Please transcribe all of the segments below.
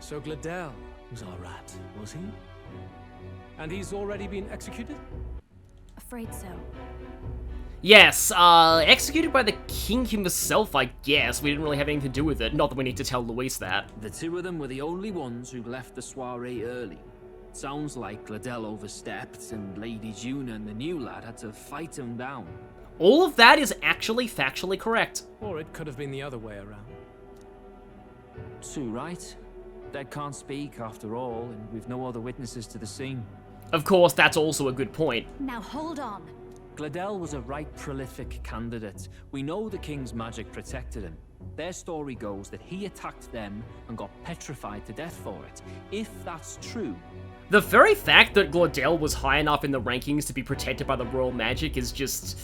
So Gladel was our rat, was he? And he's already been executed? Afraid so. Yes, executed by the king himself, I guess. We didn't really have anything to do with it. Not that we need to tell Luis that. The two of them were the only ones who left the soiree early. Sounds like Gladel overstepped, and Lady Junah and the new lad had to fight him down. All of that is actually factually correct. Or it could have been the other way around. Too right. Dead can't speak, after all, and we've no other witnesses to the scene. Of course, that's also a good point. Now hold on. Gladel was a right prolific candidate. We know the king's magic protected him. Their story goes that he attacked them and got petrified to death for it. If that's true... The very fact that Gladel was high enough in the rankings to be protected by the royal magic is just...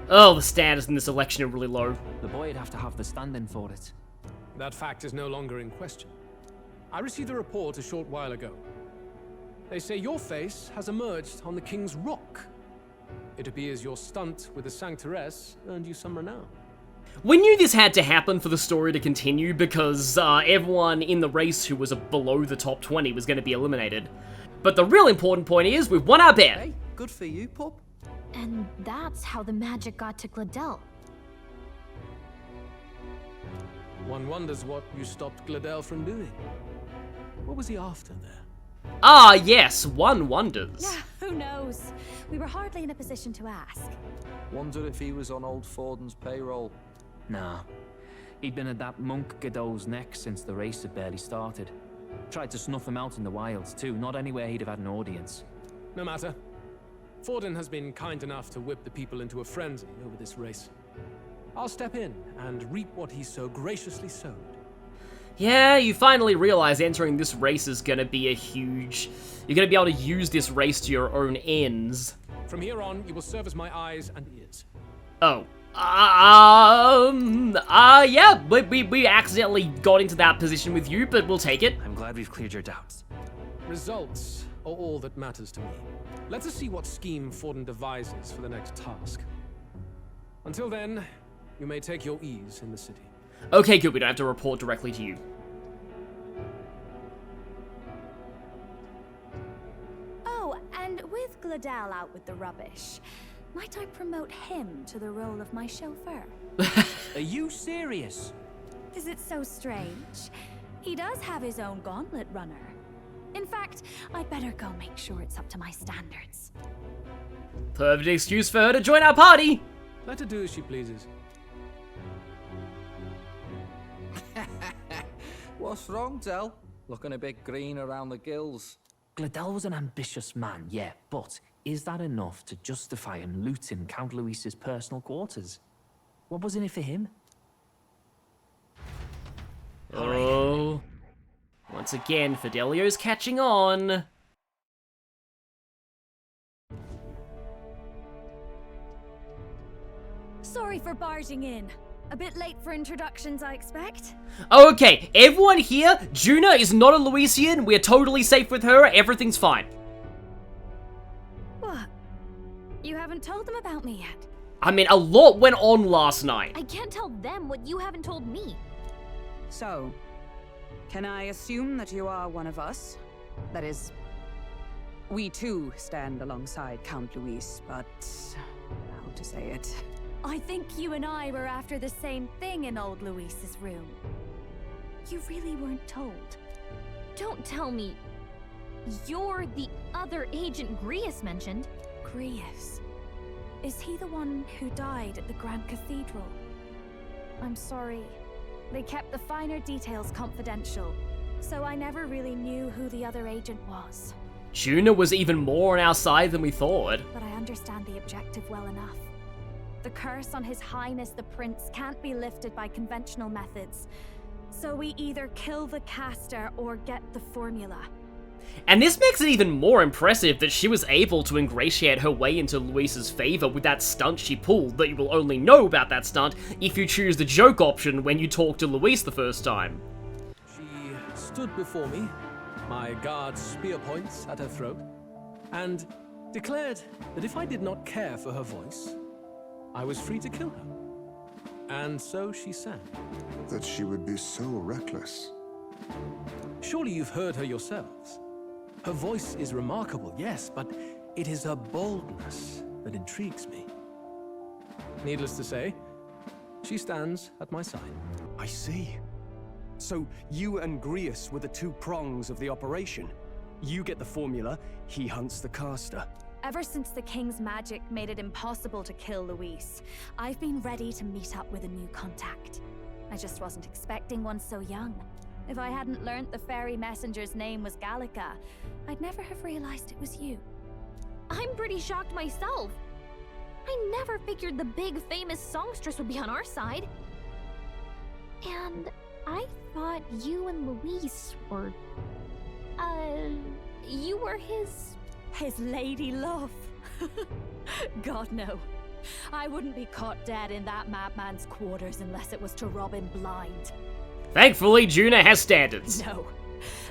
Oh, the standards in this election are really low. The boy'd have to have the stand-in for it. That fact is no longer in question. I received a report a short while ago. They say your face has emerged on the King's Rock. It appears your stunt with the Sanctoress earned you some renown. We knew this had to happen for the story to continue because everyone in the race who was below the top 20 was going to be eliminated. But the real important point is we've won our bet. Hey, good for you, pup. And that's how the magic got to Gladel. One wonders what you stopped Gladel from doing. What was he after there? Ah, yes, one wonders. Yeah, who knows? We were hardly in a position to ask. Wonder if he was on old Forden's payroll. Nah. He'd been at that monk Godot's neck since the race had barely started. Tried to snuff him out in the wilds too, not anywhere he'd have had an audience. No matter. Forden has been kind enough to whip the people into a frenzy over this race. I'll step in and reap what he so graciously sowed. Yeah, you finally realize entering this race is gonna be a huge... You're gonna be able to use this race to your own ends. From here on, you will serve as my eyes and ears. Oh. Yeah, we accidentally got into that position with you, but we'll take it. I'm glad we've cleared your doubts. Results are all that matters to me. Let us see what scheme Forden devises for the next task. Until then, you may take your ease in the city. Okay, good, we don't have to report directly to you. Oh, and with Gladel out with the rubbish, might I promote him to the role of my chauffeur? Are you serious? Is it so strange? He does have his own gauntlet runner. In fact, I'd better go make sure it's up to my standards. Perfect excuse for her to join our party! Let her do as she pleases. What's wrong, Del? Looking a bit green around the gills. Gladel was an ambitious man, yeah, but is that enough to justify him looting Count Luis's personal quarters? What was in it for him? Oh. Once again, Fidelio's catching on. Sorry for barging in. A bit late for introductions, I expect. Okay, everyone here, Junah is not a Luisian. We're totally safe with her. Everything's fine. What? You haven't told them about me yet? I mean, a lot went on last night. I can't tell them what you haven't told me. So, can I assume that you are one of us? That is, we too stand alongside Count Luis, but how to say it? I think you and I were after the same thing in old Luis's room. You really weren't told. Don't tell me you're the other agent Grius mentioned. Grius? Is he the one who died at the Grand Cathedral? I'm sorry. They kept the finer details confidential, so I never really knew who the other agent was. Junah was even more on our side than we thought. But I understand the objective well enough. The curse on His Highness the Prince can't be lifted by conventional methods. So we either kill the caster or get the formula. And this makes it even more impressive that she was able to ingratiate her way into Luis's favor with that stunt she pulled, that you will only know about that stunt if you choose the joke option when you talk to Luis the first time. She stood before me, my guard's spear points at her throat, and declared that if I did not care for her voice, I was free to kill her. And so she sang. That she would be so reckless. Surely you've heard her yourselves. Her voice is remarkable, yes, but it is her boldness that intrigues me. Needless to say, she stands at my side. I see. So you and Grius were the two prongs of the operation. You get the formula, he hunts the caster. Ever since the King's magic made it impossible to kill Luis, I've been ready to meet up with a new contact. I just wasn't expecting one so young. If I hadn't learnt the fairy messenger's name was Gallica, I'd never have realized it was you. I'm pretty shocked myself. I never figured the big famous songstress would be on our side. And I thought you and Luis were... you were his lady love. God, no. I wouldn't be caught dead in that madman's quarters unless it was to rob him blind. Thankfully, Junah has standards. No.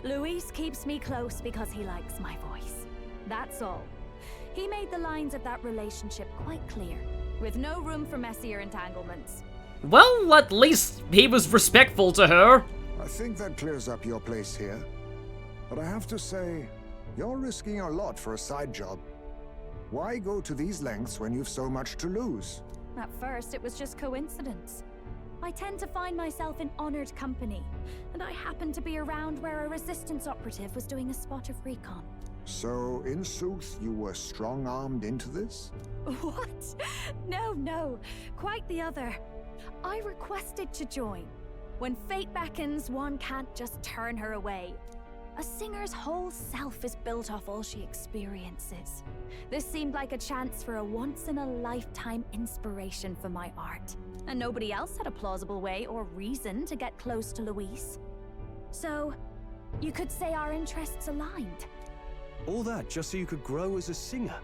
Luis keeps me close because he likes my voice. That's all. He made the lines of that relationship quite clear, with no room for messier entanglements. Well, at least he was respectful to her. I think that clears up your place here. But I have to say, you're risking a lot for a side job. Why go to these lengths when you've so much to lose? At first, it was just coincidence. I tend to find myself in honored company, and I happened to be around where a resistance operative was doing a spot of recon. So, in sooth, you were strong-armed into this? What? No. Quite the other. I requested to join. When fate beckons, one can't just turn her away. A singer's whole self is built off all she experiences. This seemed like a chance for a once-in-a-lifetime inspiration for my art. And nobody else had a plausible way or reason to get close to Luis. So, you could say our interests aligned. All that just so you could grow as a singer.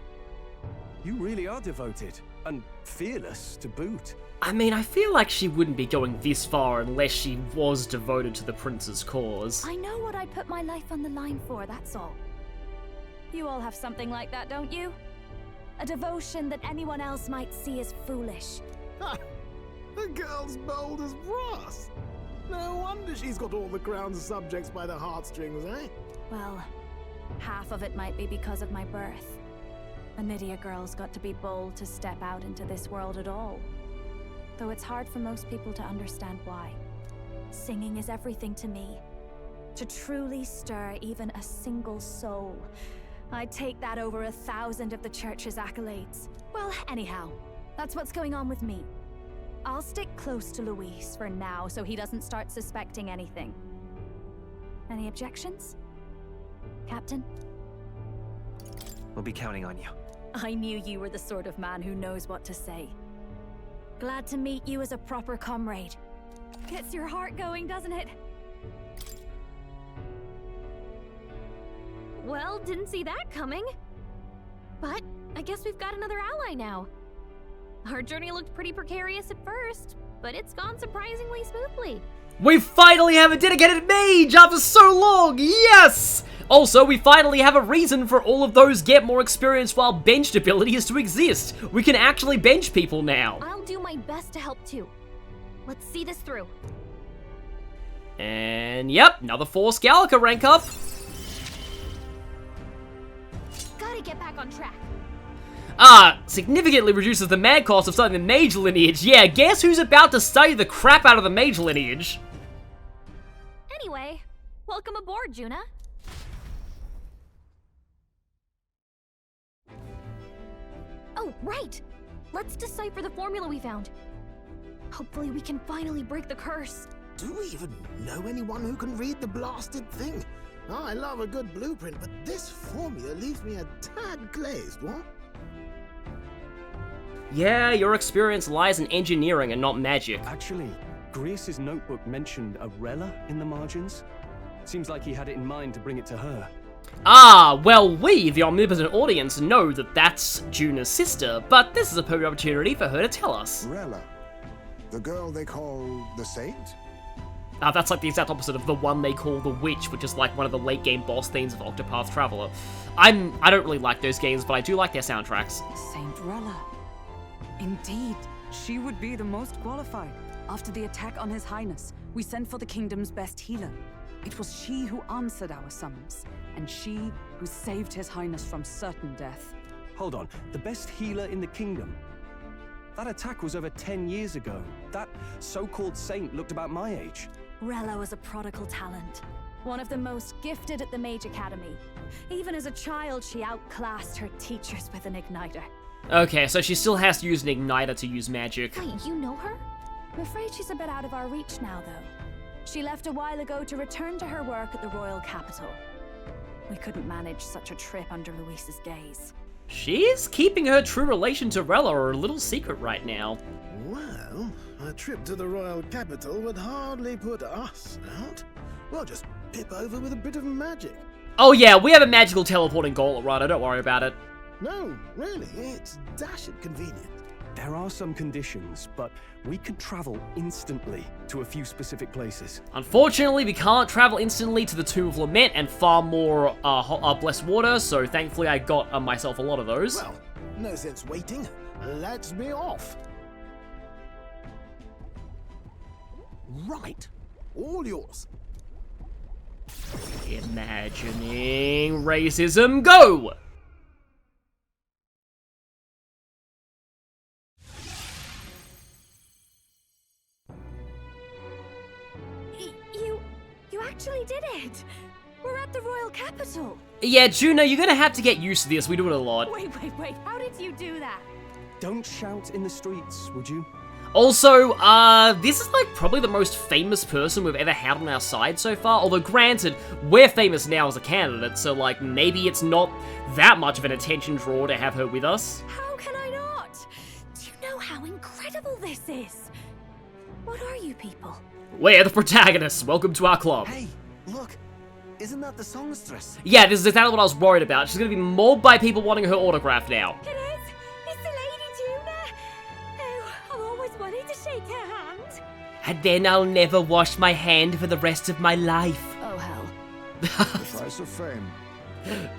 You really are devoted, and fearless to boot. I mean, I feel like she wouldn't be going this far unless she was devoted to the prince's cause. I know what I put my life on the line for, that's all. You all have something like that, don't you? A devotion that anyone else might see as foolish. Ha! The girl's bold as brass. No wonder she's got all the crown's subjects by the heartstrings, eh? Well, half of it might be because of my birth. A Nydia girl's got to be bold to step out into this world at all. Though it's hard for most people to understand why. Singing is everything to me. To truly stir even a single soul, I'd take that over 1,000 of the church's accolades. Well, anyhow, that's what's going on with me. I'll stick close to Luis for now so he doesn't start suspecting anything. Any objections? Captain? We'll be counting on you. I knew you were the sort of man who knows what to say. Glad to meet you as a proper comrade. Gets your heart going, doesn't it? Well, didn't see that coming. But I guess we've got another ally now. Our journey looked pretty precarious at first, but it's gone surprisingly smoothly. We finally have a dedicated mage after so long! Yes! Also, we finally have a reason for all of those get more experience while benched abilities to exist. We can actually bench people now. I'll do my best to help too. Let's see this through. And yep, another Force Gallica rank up. Gotta get back on track. Significantly reduces the mag cost of studying the mage lineage. Yeah, guess who's about to study the crap out of the mage lineage? Anyway, welcome aboard, Junah. Oh, right! Let's decipher the formula we found. Hopefully we can finally break the curse. Do we even know anyone who can read the blasted thing? I love a good blueprint, but this formula leaves me a tad glazed, what? Yeah, your experience lies in engineering and not magic. Actually, Grius's notebook mentioned a Rella in the margins. Seems like he had it in mind to bring it to her. Well, we, the omnipotent audience, know that that's Junah's sister, but this is a perfect opportunity for her to tell us. Rella. The girl they call the Saint? That's like the exact opposite of the one they call the Witch, which is like one of the late game boss themes of Octopath Traveler. I don't really like those games, but I do like their soundtracks. Saint Rella. Indeed, she would be the most qualified. After the attack on His Highness, we sent for the kingdom's best healer. It was she who answered our summons, and she who saved His Highness from certain death. Hold on, the best healer in the kingdom? That attack was over 10 years ago. That so-called saint looked about my age. Rella was a prodigal talent. One of the most gifted at the Mage Academy. Even as a child, she outclassed her teachers with an igniter. Okay, so she still has to use an igniter to use magic. Wait, you know her? I'm afraid she's a bit out of our reach now, though. She left a while ago to return to her work at the royal capital. We couldn't manage such a trip under Luis's gaze. She's keeping her true relation to Rella a little secret right now. Well, a trip to the royal capital would hardly put us out. We'll just pip over with a bit of magic. Oh yeah, we have a magical teleporting gauntlet runner, don't worry about it. No, really, it's dashed convenient. There are some conditions, but we could travel instantly to a few specific places. Unfortunately, we can't travel instantly to the Tomb of Lament and far more blessed water, so thankfully I got myself a lot of those. Well, no sense waiting. Let's be off. Right. All yours. Imagining racism, go! You actually did it! We're at the royal capital! Yeah, Junah, you're gonna have to get used to this. We do it a lot. Wait, how did you do that? Don't shout in the streets, would you? Also, this is like probably the most famous person we've ever had on our side so far, although granted, we're famous now as a candidate, so like maybe it's not that much of an attention draw to have her with us. How can I not? Do you know how incredible this is? What are you people? We're the protagonists. Welcome to our club. Hey, look. Isn't that the songstress? Yeah, this is exactly what I was worried about. She's gonna be mobbed by people wanting her autograph now. It is! It's the Lady Junah! Oh, I've always wanted to shake her hand. And then I'll never wash my hand for the rest of my life. Oh, hell. The price of fame.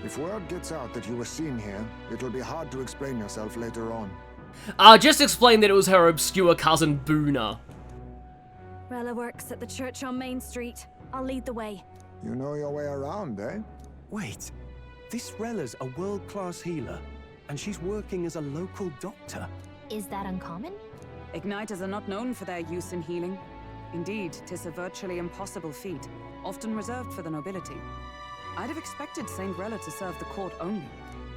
If word gets out that you were seen here, it'll be hard to explain yourself later on. Just explain that it was her obscure cousin, Boona. Rella works at the church on Main Street. I'll lead the way. You know your way around, eh? Wait, this Rella's a world-class healer, and she's working as a local doctor. Is that uncommon? Igniters are not known for their use in healing. Indeed, 'tis a virtually impossible feat, often reserved for the nobility. I'd have expected Saint Rella to serve the court only.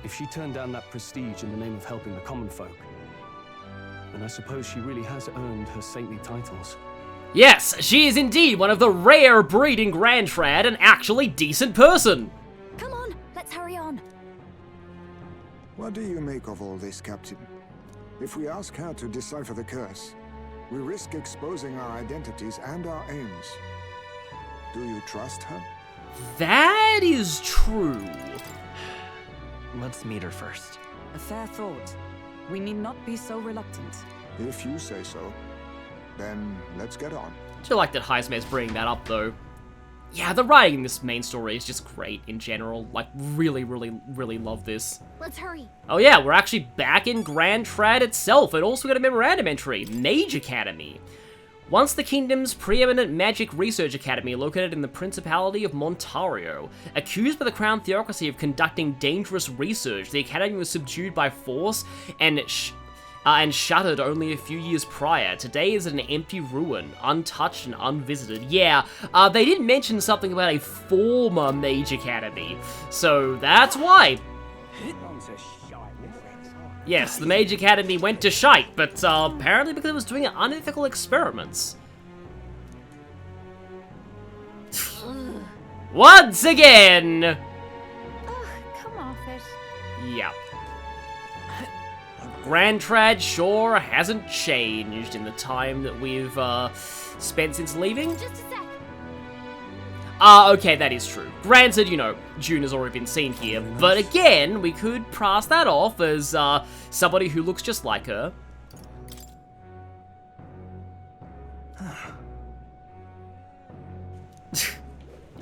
If she turned down that prestige in the name of helping the common folk, then I suppose she really has earned her saintly titles. Yes, she is indeed one of the rare breed in Grand Trad, an actually decent person. Come on, let's hurry on. What do you make of all this, Captain? If we ask her to decipher the curse, we risk exposing our identities and our aims. Do you trust her? That is true. Let's meet her first. A fair thought. We need not be so reluctant. If you say so, then let's get on. I do like that Heisman's bringing that up, though. Yeah, the writing in this main story is just great in general. Like, really, really, really love this. Let's hurry. Oh yeah, we're actually back in Grand Trad itself, and also got a memorandum entry, Mage Academy. Once the kingdom's preeminent magic research academy located in the Principality of Montario. Accused by the Crown Theocracy of conducting dangerous research, the academy was subdued by force and shuttered only a few years prior. Today is an empty ruin, untouched and unvisited. Yeah, they did mention something about a former Mage Academy, so that's why. Yes, the Mage Academy went to shite, but apparently because it was doing unethical experiments. Once again! Ugh, come off it. Yeah. Grand Trad sure hasn't changed in the time that we've spent since leaving. Just a sec. Okay, that is true. Granted, you know, Junah's already been seen here, but again, we could pass that off as somebody who looks just like her.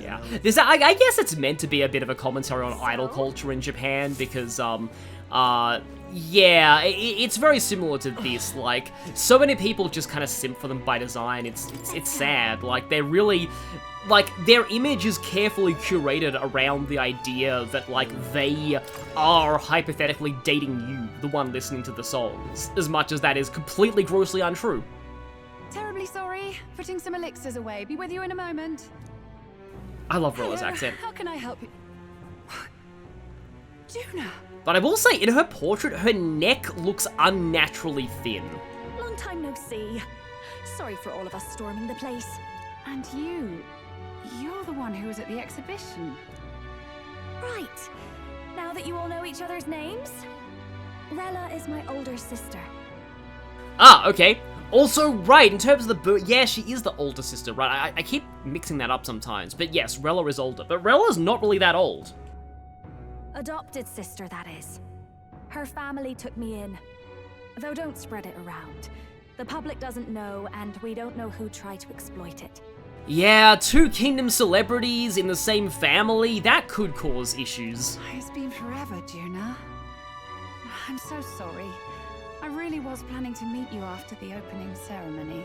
Yeah. I guess it's meant to be a bit of a commentary on idol culture in Japan, because, Yeah, it's very similar to this. Like, so many people just kind of simp for them by design. It's sad. Like, they're really, like, their image is carefully curated around the idea that, like, they are hypothetically dating you, the one listening to the songs, as much as that is completely grossly untrue. Terribly sorry. Putting some elixirs away. Be with you in a moment. I love Rella's Hello, accent. How can I help you? Junah! But I will say, in her portrait, her neck looks unnaturally thin. Long time no see. Sorry for all of us storming the place. And you're the one who was at the exhibition. Right. Now that you all know each other's names, Rella is my older sister. Ah, okay. Also, right, in terms of the yeah, she is the older sister, right? I keep mixing that up sometimes, but yes, Rella is older. But Rella's not really that old. Adopted sister, that is. Her family took me in. Though don't spread it around. The public doesn't know, and we don't know who tried to exploit it. Yeah, 2 Kingdom celebrities in the same family, that could cause issues. It's been forever, Junah. I'm so sorry. I really was planning to meet you after the opening ceremony.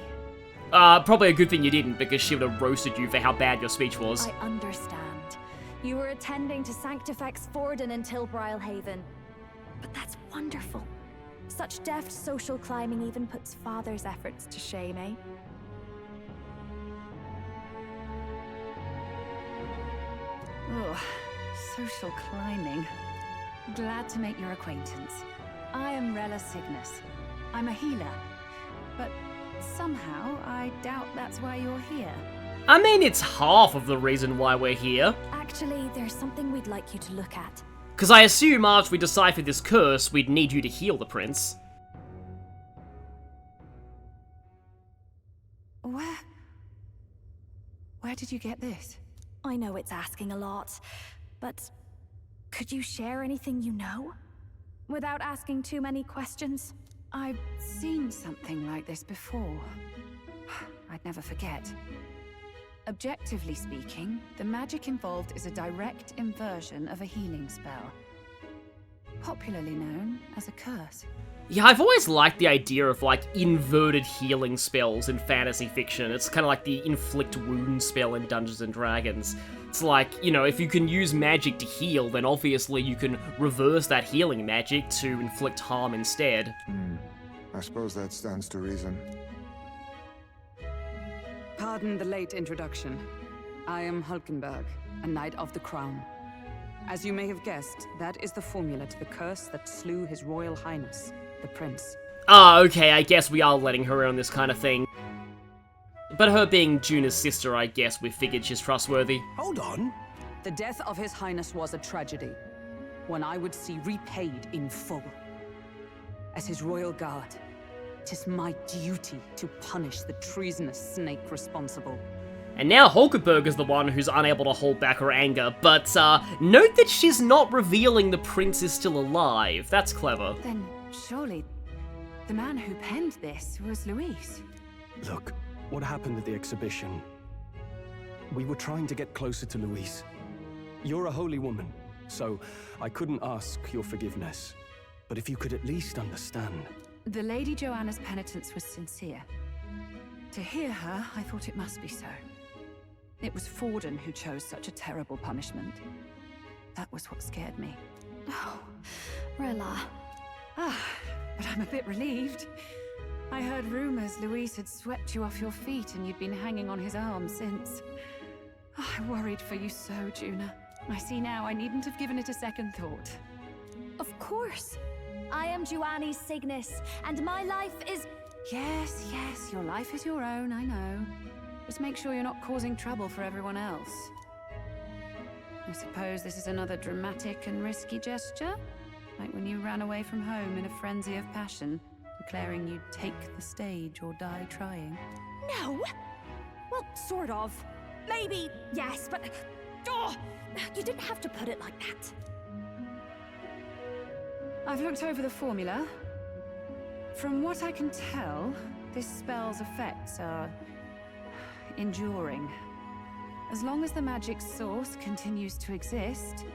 Probably a good thing you didn't, because she would have roasted you for how bad your speech was. I understand. You were attending to Sanctifex Forden in Tilbrile Haven. But that's wonderful. Such deft social climbing even puts father's efforts to shame, eh? Oh, social climbing. Glad to make your acquaintance. I am Rella Cygnus. I'm a healer. But somehow, I doubt that's why you're here. I mean, it's half of the reason why we're here. Actually, there's something we'd like you to look at. Because I assume after we decipher this curse, we'd need you to heal the prince. Where did you get this? I know it's asking a lot, but could you share anything you know? Without asking too many questions? I've seen something like this before. I'd never forget. Objectively speaking, the magic involved is a direct inversion of a healing spell, popularly known as a curse. Yeah, I've always liked the idea of, like, inverted healing spells in fantasy fiction. It's kind of like the inflict wound spell in Dungeons & Dragons. It's like, you know, if you can use magic to heal, then obviously you can reverse that healing magic to inflict harm instead. I suppose that stands to reason. Pardon the late introduction. I am Hulkenberg, a Knight of the Crown. As you may have guessed, that is the formula to the curse that slew His Royal Highness, the Prince. Ah, okay, I guess we are letting her in on this kind of thing. But her being Junah's sister, I guess we figured she's trustworthy. Hold on. The death of His Highness was a tragedy, one I would see repaid in full. As his royal guard, 'tis my duty to punish the treasonous snake responsible. And now Hulkenberg is the one who's unable to hold back her anger, but note that she's not revealing the prince is still alive. That's clever. Then surely the man who penned this was Luis. Look, what happened at the exhibition? We were trying to get closer to Luis. You're a holy woman, so I couldn't ask your forgiveness. But if you could at least understand. The Lady Joanna's penitence was sincere. To hear her, I thought it must be so. It was Forden who chose such a terrible punishment. That was what scared me. Oh, Rella. But I'm a bit relieved. I heard rumors Luis had swept you off your feet and you'd been hanging on his arm since. I worried for you so, Junah. I see now I needn't have given it a second thought. Of course. I am Juani's Cygnus, and my life is... Yes, your life is your own, I know. Just make sure you're not causing trouble for everyone else. I suppose this is another dramatic and risky gesture? Like when you ran away from home in a frenzy of passion, declaring you'd take the stage or die trying. No! Well, sort of. Maybe, yes, but... Oh, you didn't have to put it like that. I've looked over the formula. From what I can tell, this spell's effects are enduring. As long as the magic source continues to exist,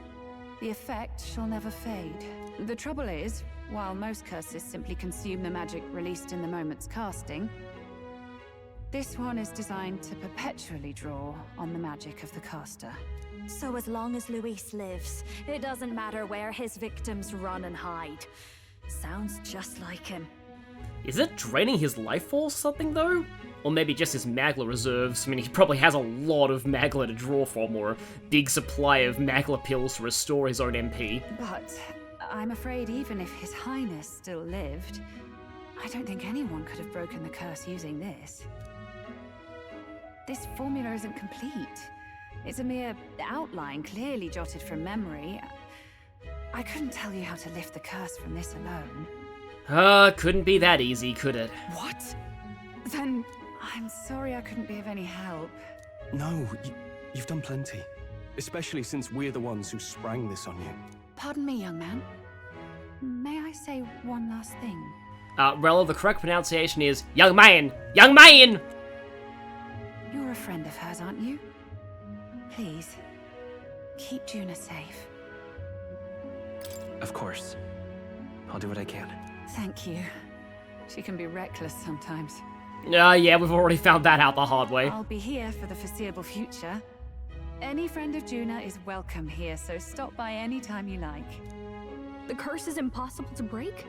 the effect shall never fade. The trouble is, while most curses simply consume the magic released in the moment's casting, this one is designed to perpetually draw on the magic of the caster. So as long as Luis lives, it doesn't matter where his victims run and hide. Sounds just like him. Is it draining his life force or something, though? Or maybe just his Magla reserves? I mean, he probably has a lot of Magla to draw from, or a big supply of Magla pills to restore his own MP. But I'm afraid even if His Highness still lived, I don't think anyone could have broken the curse using this. This formula isn't complete. It's a mere outline, clearly jotted from memory. I couldn't tell you how to lift the curse from this alone. Couldn't be that easy, could it? What? Then I'm sorry I couldn't be of any help. No, you've done plenty. Especially since we're the ones who sprang this on you. Pardon me, young man. May I say one last thing? Rella, the correct pronunciation is young man! Young man! You're a friend of hers, aren't you? Please, keep Junah safe. Of course. I'll do what I can. Thank you. She can be reckless sometimes. Yeah, we've already found that out the hard way. I'll be here for the foreseeable future. Any friend of Junah is welcome here, so stop by any time you like. The curse is impossible to break?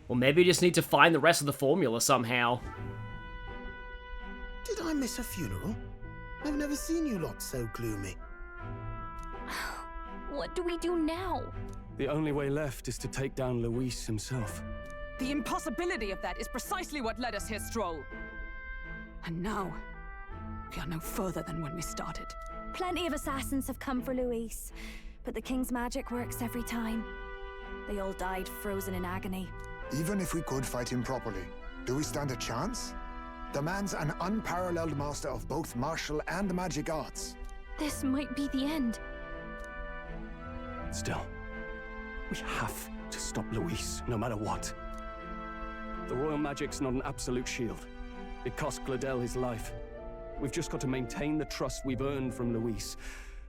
Well, maybe you just need to find the rest of the formula somehow. Did I miss a funeral? I've never seen you lot so gloomy. What do we do now? The only way left is to take down Luis himself. The impossibility of that is precisely what led us here, Stroll. And now, we are no further than when we started. Plenty of assassins have come for Luis, but the king's magic works every time. They all died frozen in agony. Even if we could fight him properly, do we stand a chance? The man's an unparalleled master of both martial and magic arts. This might be the end. Still, we have to stop Luis, no matter what. The royal magic's not an absolute shield. It cost Gladel his life. We've just got to maintain the trust we've earned from Luis,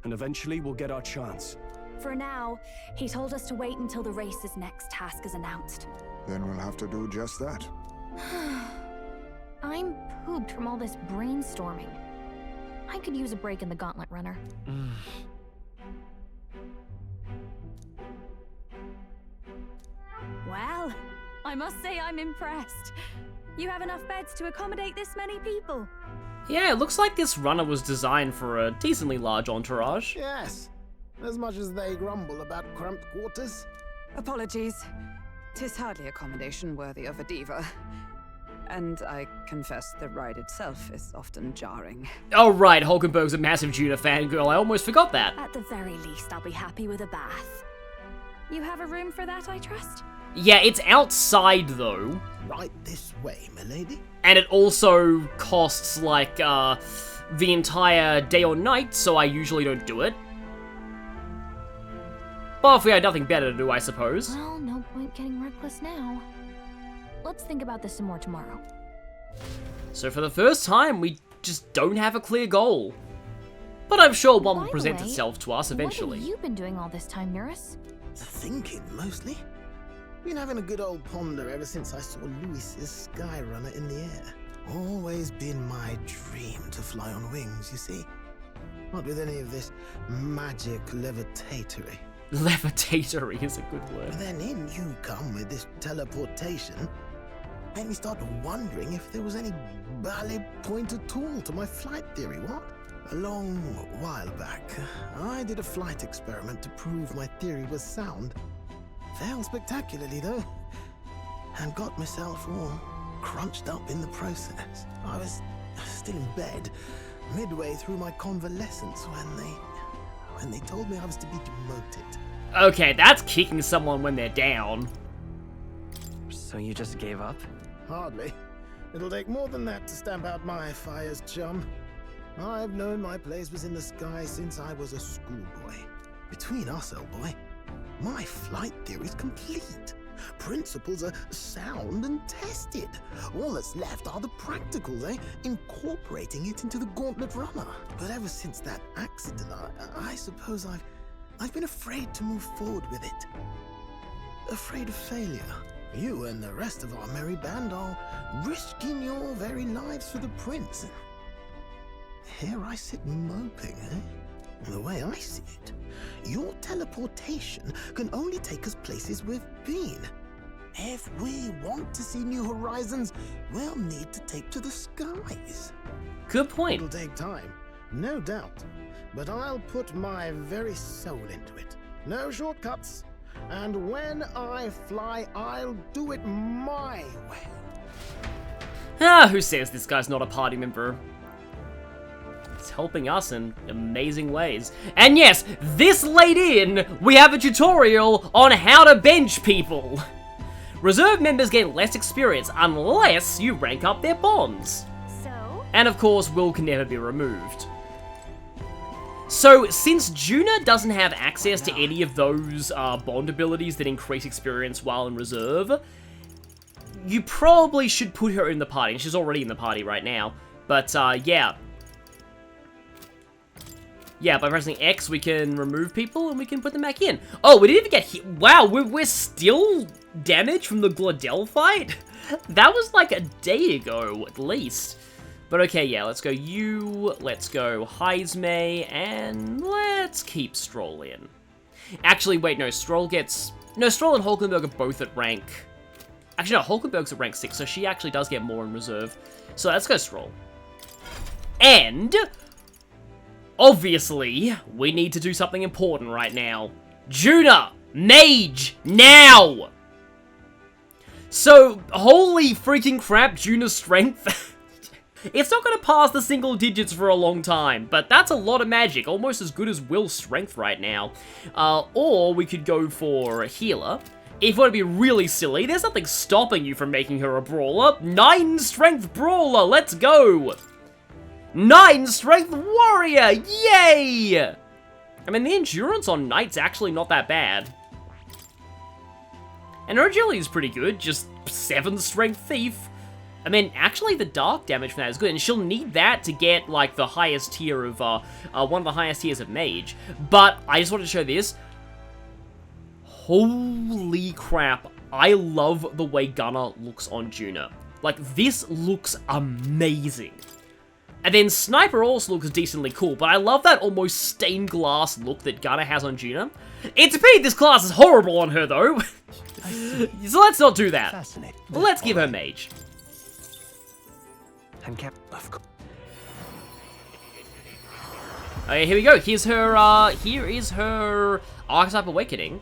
and eventually we'll get our chance. For now, he told us to wait until the race's next task is announced. Then we'll have to do just that. I'm pooped from all this brainstorming. I could use a break in the gauntlet runner. Well, I must say I'm impressed. You have enough beds to accommodate this many people. Yeah, it looks like this runner was designed for a decently large entourage. Yes, as much as they grumble about cramped quarters. Apologies. 'Tis hardly accommodation worthy of a diva. And I confess the ride itself is often jarring. Oh right, Hulkenberg's a massive Junah fangirl, I almost forgot that. At the very least, I'll be happy with a bath. You have a room for that, I trust? Yeah, it's outside though. Right this way, milady. And it also costs like, the entire day or night, so I usually don't do it. Well, if we had nothing better to do, I suppose. Well, no point getting reckless now. Let's think about this some more tomorrow. So for the first time, we just don't have a clear goal. But I'm sure one will By the present way, itself to us eventually. What have you been doing all this time, Eurus? Thinking, mostly. Been having a good old ponder ever since I saw Luis's Skyrunner in the air. Always been my dream to fly on wings, you see. Not with any of this magic levitatory. Levitatory is a good word. But then in you come with this teleportation. Made me start wondering if there was any ballet point at all to my flight theory, what? A long while back, I did a flight experiment to prove my theory was sound. Failed spectacularly, though, and got myself all crunched up in the process. I was still in bed, midway through my convalescence, when they told me I was to be demoted. Okay, that's kicking someone when they're down. So you just gave up? Hardly. It'll take more than that to stamp out my fires, chum. I've known my place was in the sky since I was a schoolboy. Between us, old boy, my flight theory's complete. Principles are sound and tested. All that's left are the practicals, Incorporating it into the gauntlet runner. But ever since that accident, I suppose I've been afraid to move forward with it. Afraid of failure. You and the rest of our merry band are risking your very lives for the prince. Here I sit moping, eh? The way I see it, your teleportation can only take us places we've been. If we want to see new horizons, we'll need to take to the skies. Good point. It'll take time, no doubt, but I'll put my very soul into it. No shortcuts. And when I fly, I'll do it my way. Ah, who says this guy's not a party member? It's helping us in amazing ways. And yes, this late in, we have a tutorial on how to bench people. Reserve members get less experience unless you rank up their bonds. So? And of course, will can never be removed. So, since Junah doesn't have access to any of those bond abilities that increase experience while in reserve, you probably should put her in the party. She's already in the party right now. But, yeah. Yeah, by pressing X, we can remove people and we can put them back in. Oh, we didn't even get hit. Wow, we're still damaged from the Glodell fight? That was like a day ago, at least. But okay, yeah, let's go you, let's go Heismay, and let's keep Stroll in. Actually, wait, no, Stroll and Hulkenberg are both at rank... Actually, no, Hulkenberg's at rank 6, so she actually does get more in reserve. So let's go Stroll. And... obviously, we need to do something important right now. Junah! Mage! Now! So, holy freaking crap, Junah's strength... It's not going to pass the single digits for a long time, but that's a lot of magic, almost as good as Will's strength right now. Or we could go for a healer. If you want to be really silly, there's nothing stopping you from making her a brawler. 9 strength brawler, let's go! 9 strength warrior, yay! I mean, the endurance on knight's actually not that bad. And her agility is pretty good, just 7 strength thief. I mean, actually, the dark damage from that is good, and she'll need that to get, like, the highest tier of, one of the highest tiers of Mage. But, I just wanted to show this. Holy crap, I love the way Gunnar looks on Junah. Like, this looks amazing. And then Sniper also looks decently cool, but I love that almost stained glass look that Gunnar has on Junah. It's a pity this class is horrible on her, though. So let's not do that. Fascinating. Let's give her Mage. And of course. Okay, here we go. Here is her Archetype Awakening.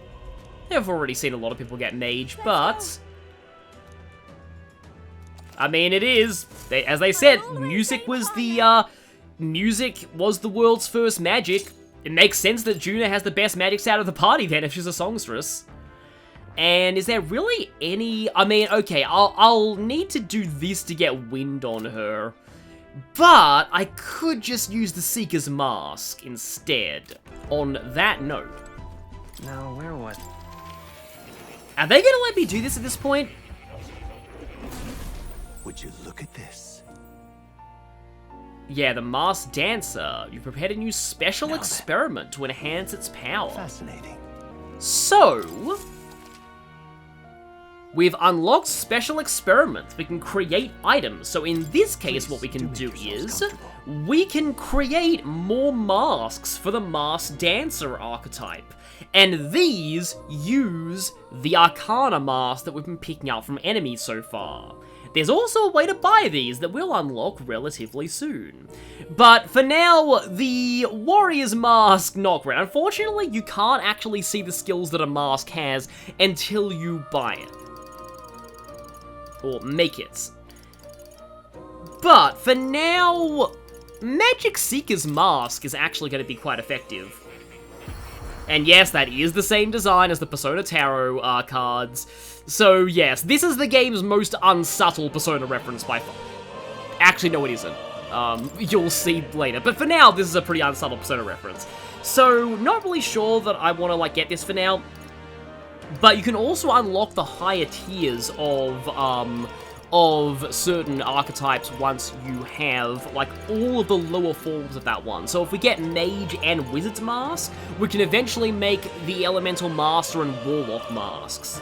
I've already seen a lot of people get Mage, but... I mean, it is. As they said, music was the world's first magic. It makes sense that Junah has the best magics out of the party then if she's a songstress. And is there really any... I mean, okay, I'll need to do this to get wind on her. But I could just use the Seeker's Mask instead. On that note. Now, where was... Are they gonna let me do this at this point? Would you look at this? Yeah, the Masked Dancer. You prepared a new special experiment to enhance its power. Fascinating. So... we've unlocked special experiments. We can create items. So in this case, what we can do is we can create more masks for the Masked Dancer archetype. And these use the Arcana mask that we've been picking up from enemies so far. There's also a way to buy these that we'll unlock relatively soon. But for now, the Warrior's Mask, not great. Unfortunately, you can't actually see the skills that a mask has until you buy it. Or make it. But for now, Magic Seeker's Mask is actually going to be quite effective. And yes, that is the same design as the Persona Tarot cards. So yes, this is the game's most unsubtle Persona reference by far. Actually, no it isn't. You'll see later. But for now, this is a pretty unsubtle Persona reference. So, not really sure that I want to, like, get this for now. But you can also unlock the higher tiers of of certain archetypes once you have, like, all of the lower forms of that one. So if we get Mage and Wizard's Mask, we can eventually make the Elemental Master and Warlock Masks.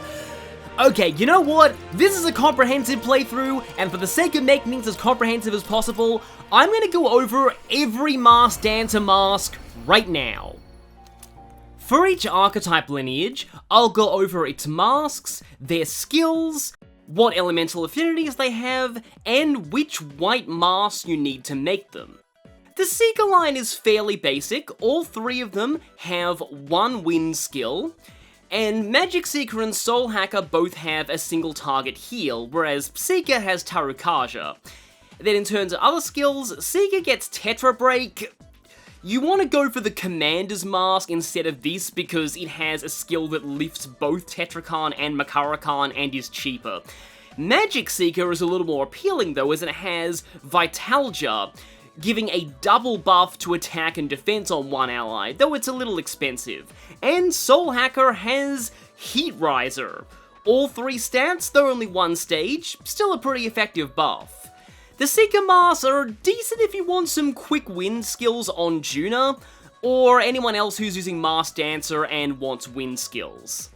Okay, you know what? This is a comprehensive playthrough, and for the sake of making things as comprehensive as possible, I'm gonna go over every Masked Dancer mask right now. For each archetype lineage, I'll go over its masks, their skills, what elemental affinities they have, and which white masks you need to make them. The Seeker line is fairly basic. All three of them have one wind skill, and Magic Seeker and Soul Hacker both have a single target heal, whereas Seeker has Tarukaja. Then in terms of other skills, Seeker gets Tetra Break. You want to go for the Commander's Mask instead of this because it has a skill that lifts both Tetrakan and Makarakan and is cheaper. Magic Seeker is a little more appealing though, as it has Vitalja, giving a double buff to attack and defense on one ally, though it's a little expensive. And Soul Hacker has Heat Riser. All three stats, though only one stage, still a pretty effective buff. The Seeker masks are decent if you want some quick wind skills on Junah, or anyone else who's using Masked Dancer and wants wind skills.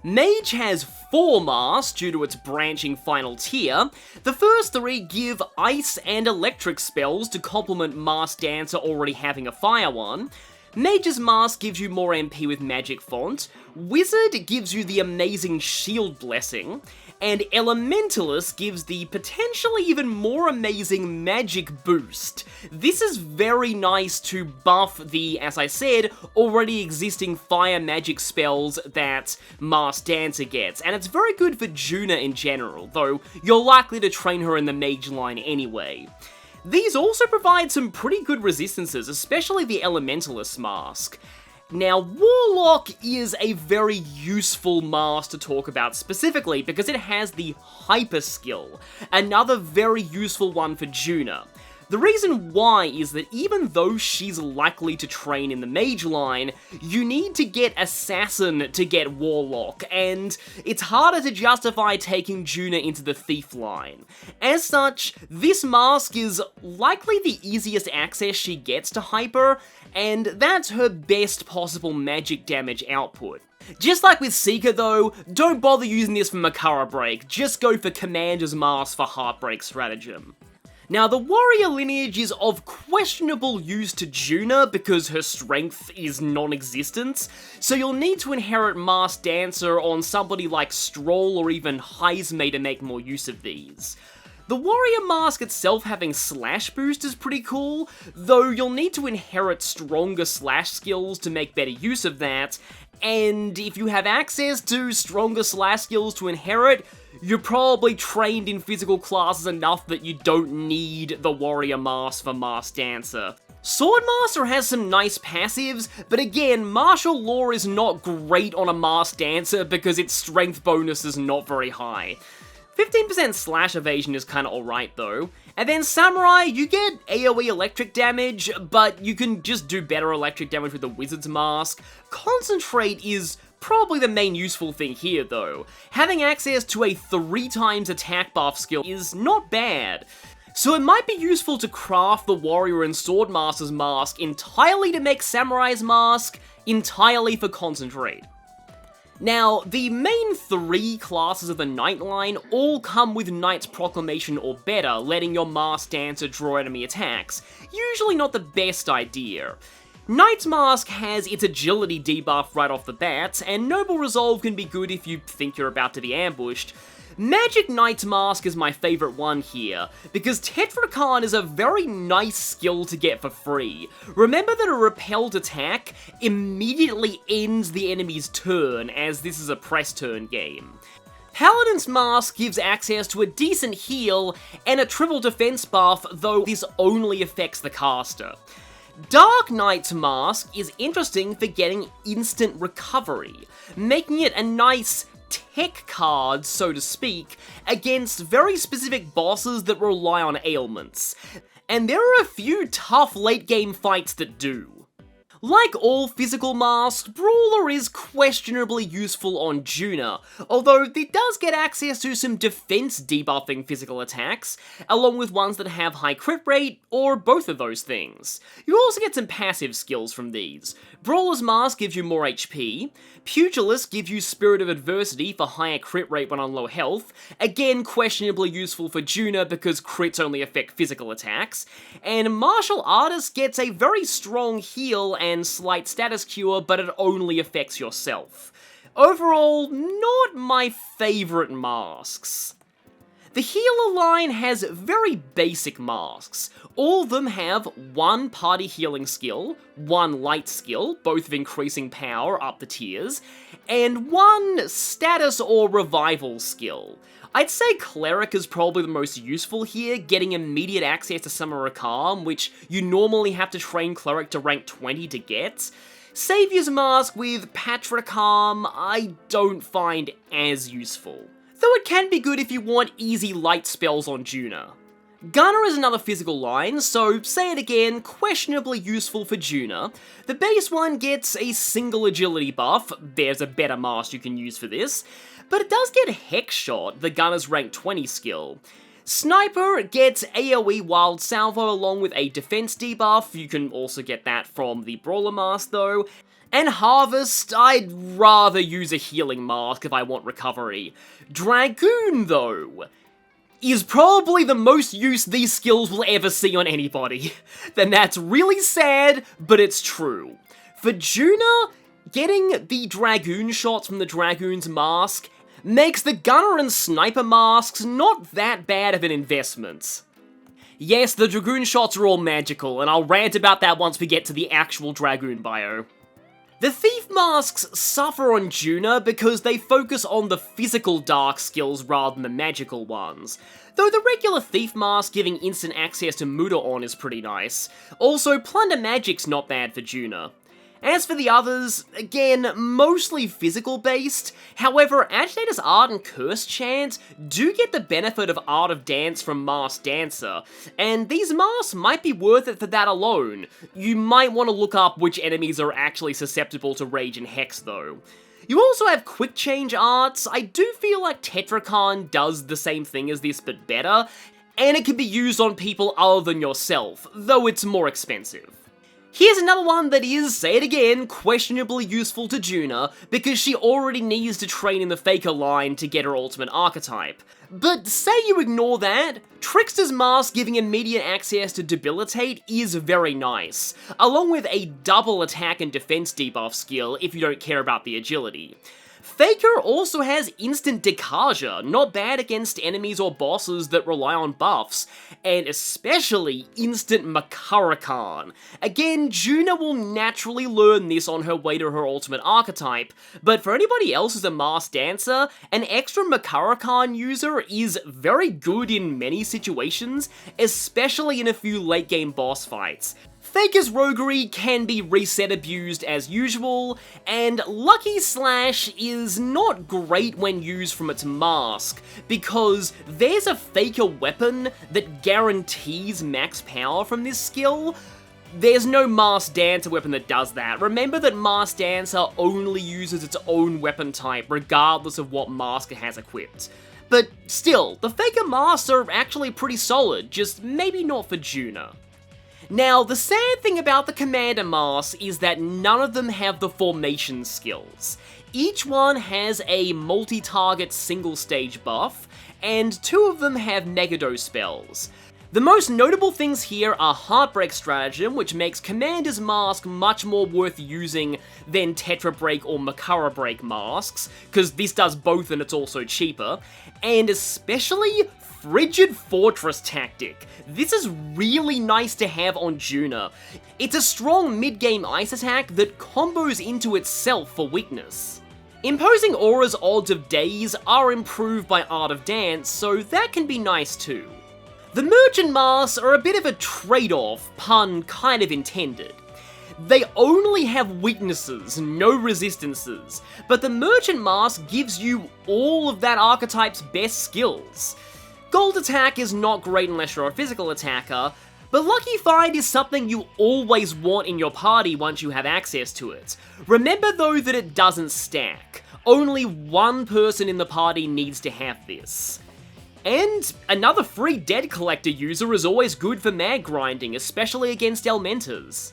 Mage has 4 masks due to its branching final tier. The first 3 give ice and electric spells to complement Masked Dancer already having a fire one. Mage's Mask gives you more MP with Magic Font, Wizard gives you the amazing Shield Blessing, and Elementalist gives the potentially even more amazing Magic Boost. This is very nice to buff the, as I said, already existing fire magic spells that Masked Dancer gets, and it's very good for Junah in general, though you're likely to train her in the Mage line anyway. These also provide some pretty good resistances, especially the Elementalist Mask. Now, Warlock is a very useful mask to talk about specifically because it has the Hyper skill, another very useful one for Junah. The reason why is that even though she's likely to train in the Mage line, you need to get Assassin to get Warlock, and it's harder to justify taking Junah into the Thief line. As such, this mask is likely the easiest access she gets to Hyper, and that's her best possible magic damage output. Just like with Seeker though, don't bother using this for Makara Break, just go for Commander's Mask for Heartbreak stratagem. Now, the Warrior lineage is of questionable use to Junah because her strength is non-existent, so you'll need to inherit Masked Dancer on somebody like Stroll or even Heizme to make more use of these. The Warrior Mask itself having Slash Boost is pretty cool, though you'll need to inherit stronger Slash skills to make better use of that, and if you have access to stronger Slash skills to inherit, you're probably trained in physical classes enough that you don't need the Warrior Mask for Masked Dancer. Swordmaster has some nice passives, but again, Martial Law is not great on a Masked Dancer because its strength bonus is not very high. 15% slash evasion is kinda alright though. And then Samurai, you get AoE electric damage, but you can just do better electric damage with the Wizard's Mask. Concentrate is probably the main useful thing here though. Having access to a 3 times attack buff skill is not bad. So it might be useful to craft the Warrior and Swordmaster's Mask entirely to make Samurai's Mask, entirely for Concentrate. Now, the main 3 classes of the Knight line all come with Knight's Proclamation or better, letting your Masked Dancer draw enemy attacks. Usually not the best idea. Knight's Mask has its agility debuff right off the bat, and Noble Resolve can be good if you think you're about to be ambushed. Magic Knight's Mask is my favourite one here, because Tetrakan is a very nice skill to get for free. Remember that a repelled attack immediately ends the enemy's turn, as this is a press turn game. Paladin's Mask gives access to a decent heal and a triple defense buff, though this only affects the caster. Dark Knight's Mask is interesting for getting instant recovery, making it a nice tech card, so to speak, against very specific bosses that rely on ailments. And there are a few tough late game fights that do. Like all physical masks, Brawler is questionably useful on Junah, although it does get access to some defense debuffing physical attacks, along with ones that have high crit rate, or both of those things. You also get some passive skills from these. Brawler's Mask gives you more HP, Pugilist gives you Spirit of Adversity for higher crit rate when on low health, again questionably useful for Junah because crits only affect physical attacks, and Martial Artist gets a very strong heal and slight status cure, but it only affects yourself. Overall, not my favourite masks. The healer line has very basic masks. All of them have one party healing skill, one light skill, both of increasing power up the tiers, and one status or revival skill. I'd say Cleric is probably the most useful here, getting immediate access to Summon a Calm, which you normally have to train Cleric to rank 20 to get. Savior's Mask with Patricalm I don't find as useful, though it can be good if you want easy light spells on Junah. Gunner is another physical line, so say it again, questionably useful for Junah. The base one gets a single agility buff, there's a better mask you can use for this, but it does get Hex Shot, the Gunner's rank 20 skill. Sniper gets AoE Wild Salvo along with a defense debuff, you can also get that from the Brawler Mask though. And Harvest, I'd rather use a healing mask if I want recovery. Dragoon though, is probably the most use these skills will ever see on anybody. Then that's really sad, but it's true. For Junah, getting the Dragoon shots from the Dragoon's mask makes the Gunner and Sniper masks not that bad of an investment. Yes, the Dragoon shots are all magical, and I'll rant about that once we get to the actual Dragoon bio. The Thief masks suffer on Junah because they focus on the physical dark skills rather than the magical ones, though the regular Thief mask giving instant access to Mudaon is pretty nice. Also, Plunder Magic's not bad for Junah. As for the others, again, mostly physical based, however, Agitator's Art and Curse Chant do get the benefit of Art of Dance from Masked Dancer, and these masks might be worth it for that alone. You might want to look up which enemies are actually susceptible to Rage and Hex though. You also have Quick Change Arts. I do feel like Tetrakarn does the same thing as this but better, and it can be used on people other than yourself, though it's more expensive. Here's another one that is, say it again, questionably useful to Junah, because she already needs to train in the Faker line to get her ultimate archetype. But say you ignore that, Trickster's Mask giving immediate access to Debilitate is very nice, along with a double attack and defense debuff skill if you don't care about the agility. Faker also has instant Dekaja, not bad against enemies or bosses that rely on buffs, and especially instant Makarakan. Again, Junah will naturally learn this on her way to her ultimate archetype, but for anybody else who's a Masked Dancer, an extra Makarakan user is very good in many situations, especially in a few late game boss fights. Faker's Roguery can be reset abused as usual, and Lucky Slash is not great when used from its mask, because there's a Faker weapon that guarantees max power from this skill. There's no Masked Dancer weapon that does that. Remember that Masked Dancer only uses its own weapon type, regardless of what mask it has equipped. But still, the Faker masks are actually pretty solid, just maybe not for Junah. Now, the sad thing about the Commander masks is that none of them have the formation skills. Each one has a multi-target single stage buff, and two of them have Megadose spells. The most notable things here are Heartbreak Stratagem, which makes Commander's mask much more worth using than Tetra Break or Makara Break masks, because this does both and it's also cheaper, and especially Frigid Fortress Tactic. This is really nice to have on Junah. It's a strong mid-game ice attack that combos into itself for weakness. Imposing Aura's odds of days are improved by Art of Dance, so that can be nice too. The Merchant Masks are a bit of a trade-off, pun kind of intended. They only have weaknesses, no resistances, but the Merchant Mask gives you all of that archetype's best skills. Gold Attack is not great unless you're a physical attacker, But Lucky Find is something you always want in your party once you have access to it. Remember though that it doesn't stack. Only one person in the party needs to have this. And another free Dead Collector user is always good for mag grinding, especially against Elementers.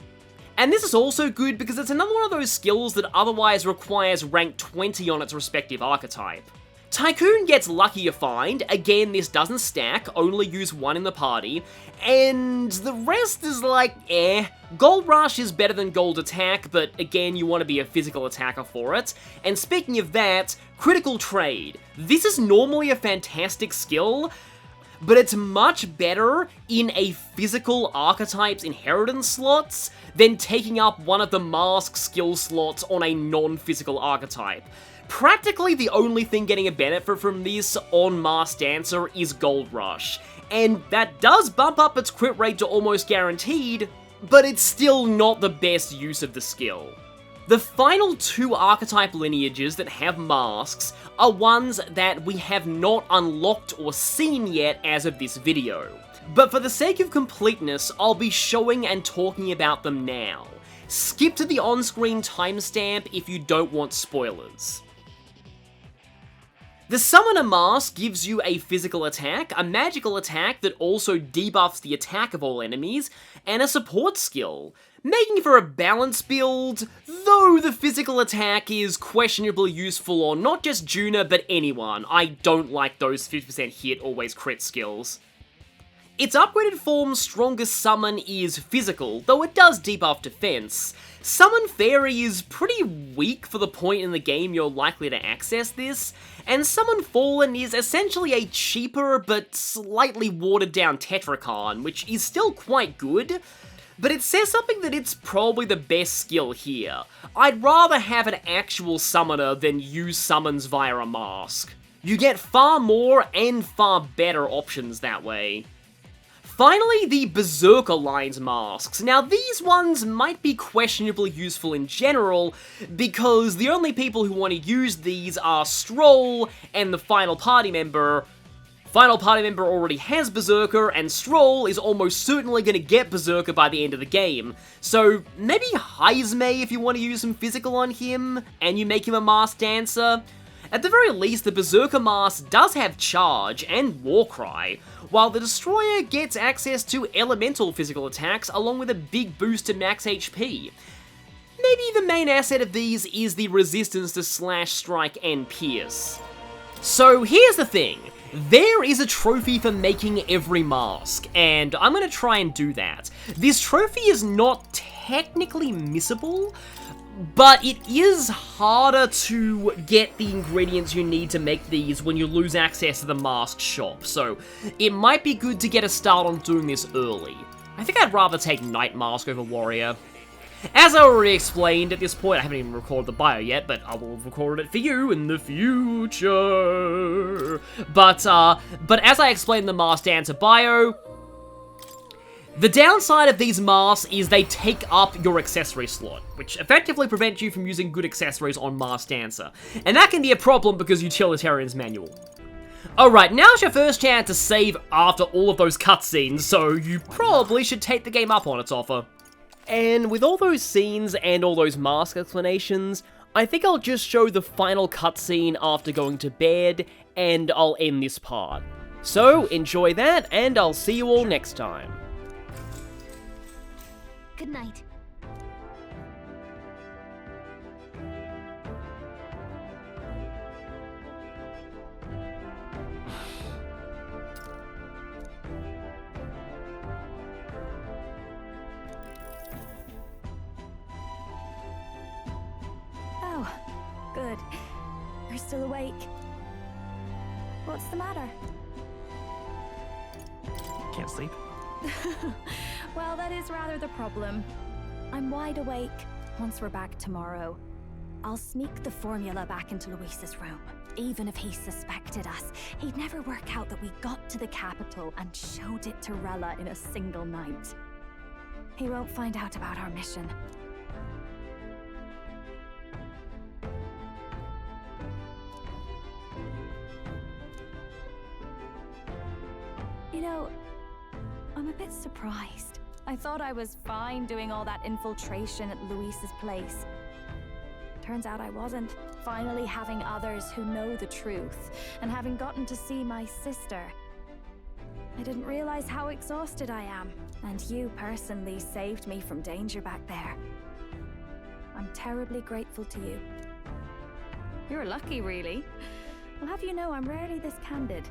And this is also good because it's another one of those skills that otherwise requires rank 20 on its respective archetype. Tycoon gets Luckier Find, again this doesn't stack, only use one in the party, and the rest is like, eh. Gold Rush is better than Gold Attack, but again you want to be a physical attacker for it. And speaking of that, Critical Trade. This is normally a fantastic skill, but it's much better in a physical archetype's inheritance slots than taking up one of the mask skill slots on a non-physical archetype. Practically the only thing getting a benefit from this on Masked Dancer is Gold Rush, and that does bump up its crit rate to almost guaranteed, but it's still not the best use of the skill. The final two archetype lineages that have masks are ones that we have not unlocked or seen yet as of this video. But for the sake of completeness, I'll be showing and talking about them now. Skip to the on-screen timestamp if you don't want spoilers. The Summoner Mask gives you a physical attack, a magical attack that also debuffs the attack of all enemies, and a support skill, making for a balanced build, though the physical attack is questionably useful on not just Junah, but anyone. I don't like those 50% hit, always crit skills. Its upgraded form, Strongest Summon, is physical, though it does debuff defense. Summon Fairy is pretty weak for the point in the game you're likely to access this, and Summon Fallen is essentially a cheaper but slightly watered down Tetrakarn, which is still quite good, but it says something that it's probably the best skill here. I'd rather have an actual summoner than use summons via a mask. You get far more and far better options that way. Finally, the Berserker Lines masks. Now, these ones might be questionably useful in general, because the only people who want to use these are Stroll and the final party member. Final party member already has Berserker, and Stroll is almost certainly going to get Berserker by the end of the game. So, maybe Heizme if you want to use some physical on him, and you make him a Masked Dancer. At the very least, the Berserker Mask does have Charge and Warcry, while the Destroyer gets access to elemental physical attacks along with a big boost to max HP. Maybe the main asset of these is the resistance to Slash, Strike, and Pierce. So here's the thing, there is a trophy for making every mask, and I'm going to try and do that. This trophy is not technically missable, but it is harder to get the ingredients you need to make these when you lose access to the mask shop, so it might be good to get a start on doing this early. I think I'd rather take Night Mask over Warrior. As I already explained at this point, I haven't even recorded the bio yet, but I will have recorded it for you in the future. But as I explained in the Masked Dancer bio, the downside of these masks is they take up your accessory slot, which effectively prevents you from using good accessories on Masked Dancer. And that can be a problem because Utilitarian's manual. Alright, now's your first chance to save after all of those cutscenes, so you probably should take the game up on its offer. And with all those scenes and all those mask explanations, I think I'll just show the final cutscene after going to bed, and I'll end this part. So, enjoy that, and I'll see you all next time. Good night. Oh, good. You're still awake. What's the matter? Can't sleep? Well, that is rather the problem. I'm wide awake. Once we're back tomorrow, I'll sneak the formula back into Luis's room. Even if he suspected us, he'd never work out that we got to the capital and showed it to Rella in a single night. He won't find out about our mission. You know, I'm I'm a bit surprised. I thought I was fine doing all that infiltration at Luis's place. Turns out I wasn't. Finally having others who know the truth, and having gotten to see my sister. I didn't realize how exhausted I am, and you personally saved me from danger back there. I'm terribly grateful to you. You're lucky, really. I'll have you know I'm rarely this candid.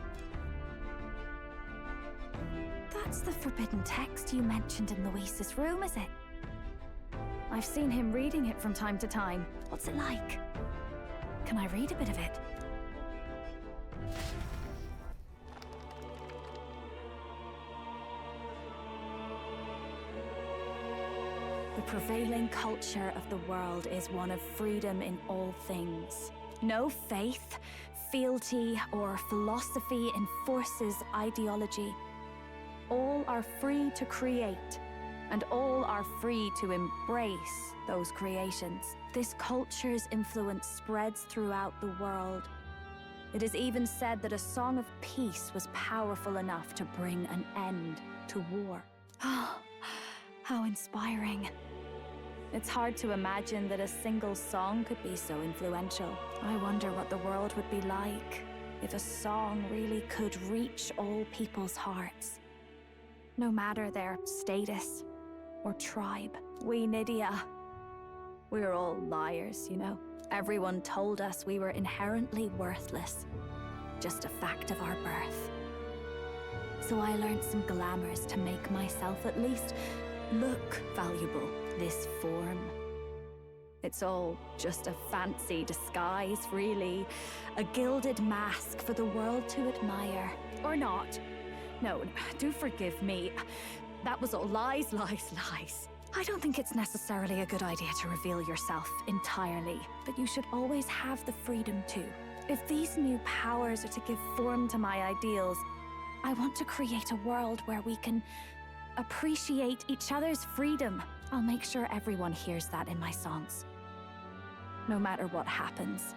That's the forbidden text you mentioned in Luis's room, is it? I've seen him reading it from time to time. What's it like? Can I read a bit of it? The prevailing culture of the world is one of freedom in all things. No faith, fealty, or philosophy enforces ideology. All are free to create, and all are free to embrace those creations. This culture's influence spreads throughout the world. It is even said that a song of peace was powerful enough to bring an end to war. Oh, how inspiring. It's hard to imagine that a single song could be so influential. I wonder what the world would be like if a song really could reach all people's hearts. No matter their status or tribe. We Nydia, we're all liars, you know? Everyone told us we were inherently worthless. Just a fact of our birth. So I learned some glamours to make myself at least look valuable. This form. It's all just a fancy disguise, really. A gilded mask for the world to admire. Or not. No, do forgive me. That was all lies, lies, lies. I don't think it's necessarily a good idea to reveal yourself entirely, but you should always have the freedom to. If these new powers are to give form to my ideals, I want to create a world where we can appreciate each other's freedom. I'll make sure everyone hears that in my songs. No matter what happens.